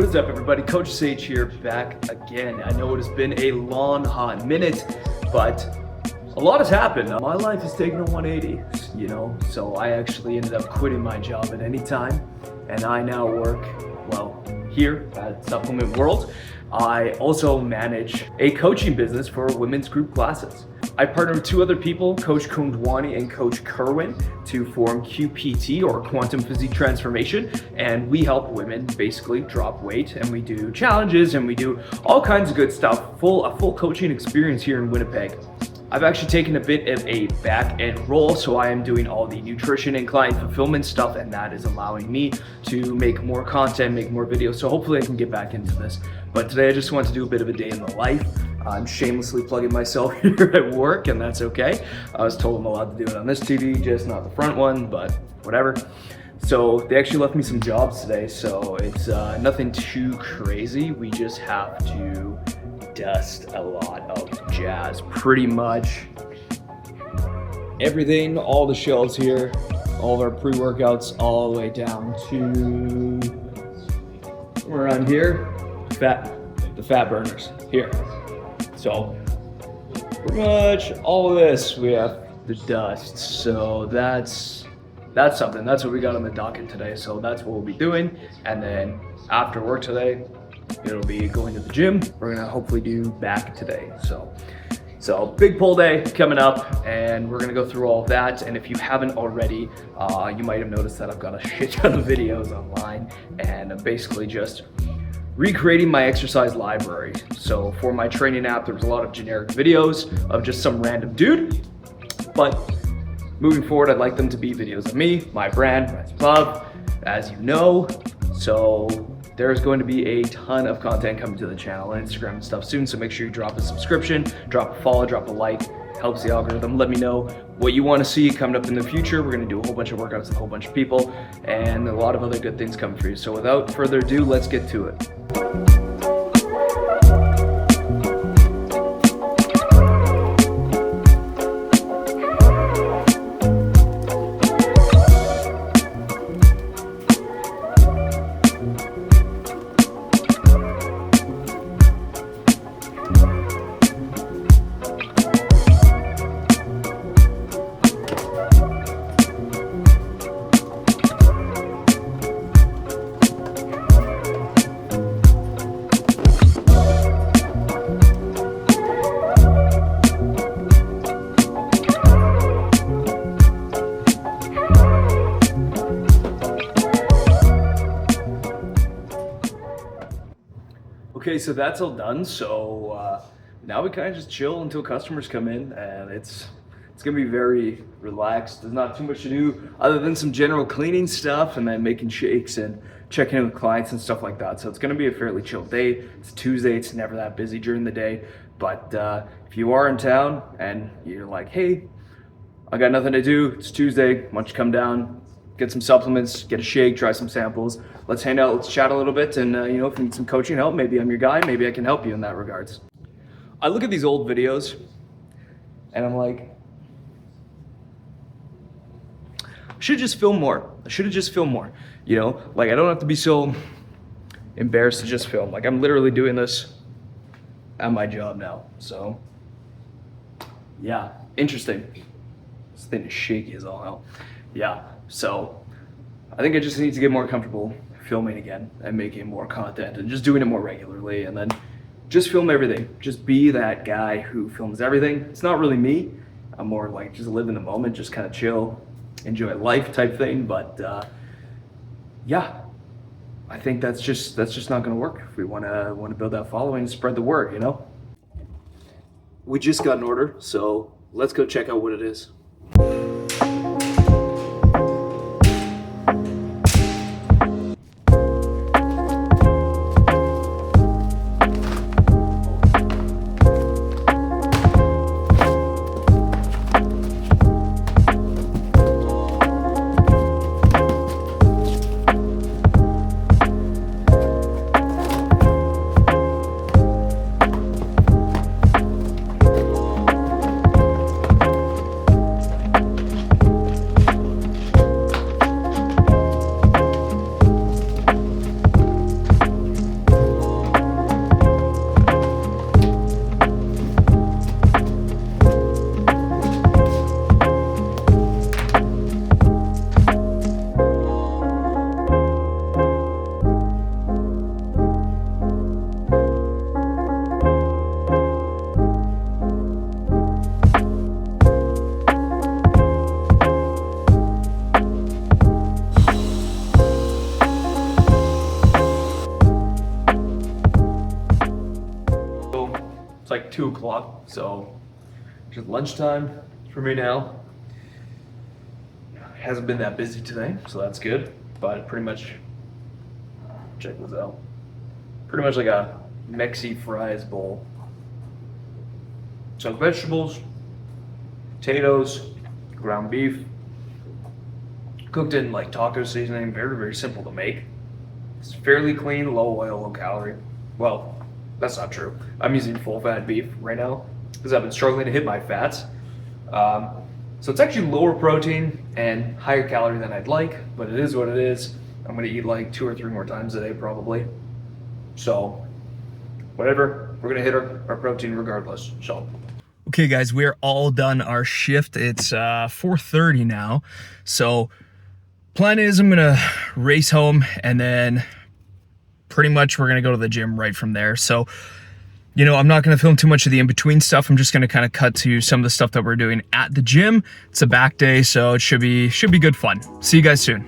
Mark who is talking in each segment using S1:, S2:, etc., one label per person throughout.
S1: What is up, everybody? Coach Sage here, back again. I know it has been a long hot minute, but a lot has happened. My life has taken a 180, you know, so I actually ended up quitting my job at any time, and I now work, well, here at Supplement World. I also manage a coaching business for women's group classes. I partner with two other people, Coach Kundwani and Coach Kerwin, to form QPT, or Quantum Physique Transformation, and we help women basically drop weight, and we do challenges and we do all kinds of good stuff, a full coaching experience here in Winnipeg. I've actually taken a bit of a back-end role, so I am doing all the nutrition and client fulfillment stuff, and that is allowing me to make more content, make more videos, so hopefully I can get back into this. But today I just want to do a bit of a day in the life. I'm shamelessly plugging myself here at work, and that's okay. I was told I'm allowed to do it on this TV, just not the front one, but whatever. So they actually left me some jobs today, so it's nothing too crazy. We just have to dust a lot of jazz. Pretty much everything, all the shelves here, all of our pre-workouts, all the way down to around here, the fat burners here. So pretty much all of this, we have the dust. So that's something. That's what we got on the docket today. So that's what we'll be doing. And then after work today, it'll be going to the gym. We're gonna hopefully do back today. So big pull day coming up, and we're gonna go through all of that. And if you haven't already, you might have noticed that I've got a shit ton of videos online, and I'm basically just recreating my exercise library. So for my training app, there was a lot of generic videos of just some random dude, but moving forward, I'd like them to be videos of me, my brand, my club, as you know. So there's going to be a ton of content coming to the channel and Instagram and stuff soon, so make sure you drop a subscription, drop a follow, drop a like. Helps the algorithm. Let me know what you want to see coming up in the future. We're going to do a whole bunch of workouts with a whole bunch of people and a lot of other good things coming for you. So without further ado, let's get to it. so that's all done. So now we kind of just chill until customers come in, and it's gonna be very relaxed. There's not too much to do other than some general cleaning stuff and then making shakes and checking in with clients and stuff like that. So it's gonna be a fairly chill day. It's Tuesday, it's never that busy during the day. But if you are in town and you're like, hey, I got nothing to do, it's Tuesday, why don't you come down, get some supplements, get a shake, try some samples. Let's hang out, let's chat a little bit, and you know, if you need some coaching help, maybe I'm your guy, maybe I can help you in that regards. I look at these old videos and I'm like, I should just film more. I should have just filmed more. You know, like I don't have to be so embarrassed to just film. Like I'm literally doing this at my job now. So yeah, interesting. This thing is shaky as all hell. Yeah, so I think I just need to get more comfortable filming again and making more content and just doing it more regularly, and then just film everything. Just be that guy who films everything. It's not really me. I'm more like just live in the moment, just kind of chill, enjoy life type thing. But yeah, I think that's just not going to work if we want to build that following, spread the word, you know. We just got an order, so let's go check out what it is. It's like 2 o'clock, so just lunchtime for me now. Hasn't been that busy today, so that's good. But pretty much, check this out. Pretty much like a Mexi fries bowl. So vegetables, potatoes, ground beef, cooked in like taco seasoning. Very, very simple to make. It's fairly clean, low oil, low calorie. Well, that's not true. I'm using full fat beef right now because I've been struggling to hit my fats. So it's actually lower protein and higher calorie than I'd like, but it is what it is. I'm gonna eat like 2 or 3 more times a day probably. So whatever, we're gonna hit our protein regardless, so. Okay guys, we're all done our shift. It's 4:30 now. So plan is I'm gonna race home and then pretty much we're gonna go to the gym right from there. So, you know, I'm not gonna film too much of the in-between stuff. I'm just gonna kind of cut to some of the stuff that we're doing at the gym. It's a back day, so it should be good fun. See you guys soon.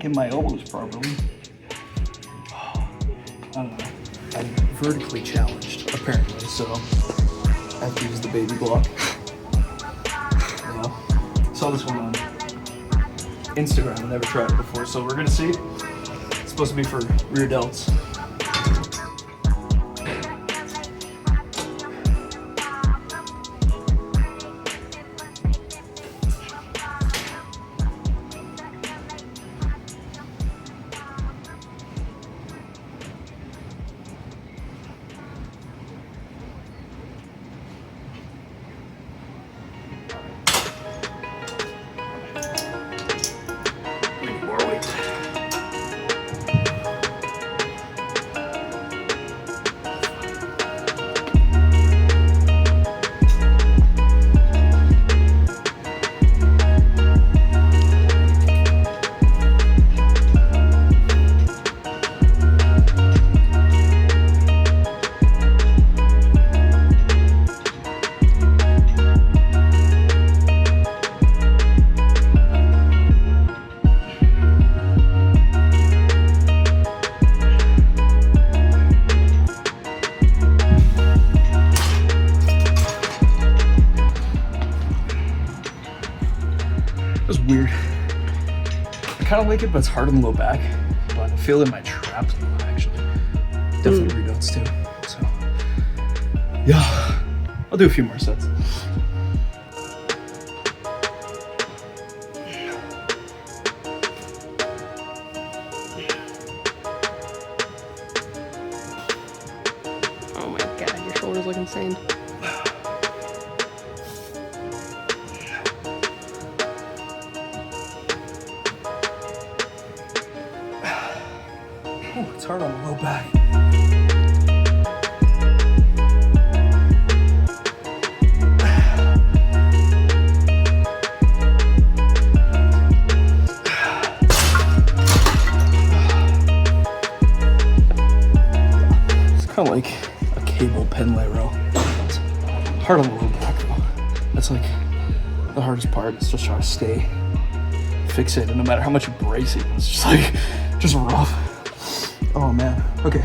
S2: in my elbows properly. I don't know. I'm vertically challenged, apparently, so I have to use the baby block. Yeah. Saw this one on Instagram. I never tried it before, so we're gonna see. It's supposed to be for rear delts. That's weird. I kind of like it, but it's hard on the low back. But I feel in my traps actually. Definitely rear delts too. So yeah, I'll do a few more sets.
S3: Oh my god, your shoulders look insane.
S2: Oh, it's hard on the low back. It's kind of like a cable pen lay row. It's hard on the low back though. That's like the hardest part. It's just trying to stay fixated no matter how much you brace it. It's just like, just rough. Oh man, okay.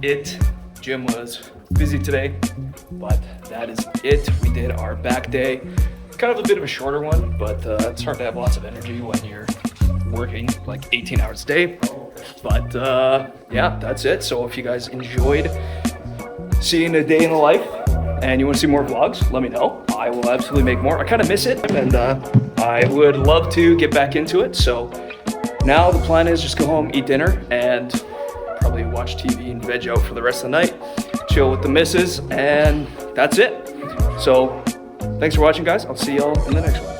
S1: it. Gym was busy today, but that is it. We did our back day. Kind of a bit of a shorter one, but it's hard to have lots of energy when you're working like 18 hours a day. But yeah, that's it. So if you guys enjoyed seeing a day in the life and you want to see more vlogs, let me know. I will absolutely make more. I kind of miss it, and I would love to get back into it. So now the plan is just go home, eat dinner, and probably watch TV and veg out for the rest of the night, chill with the missus, and that's it. So thanks for watching, guys. I'll see y'all in the next one.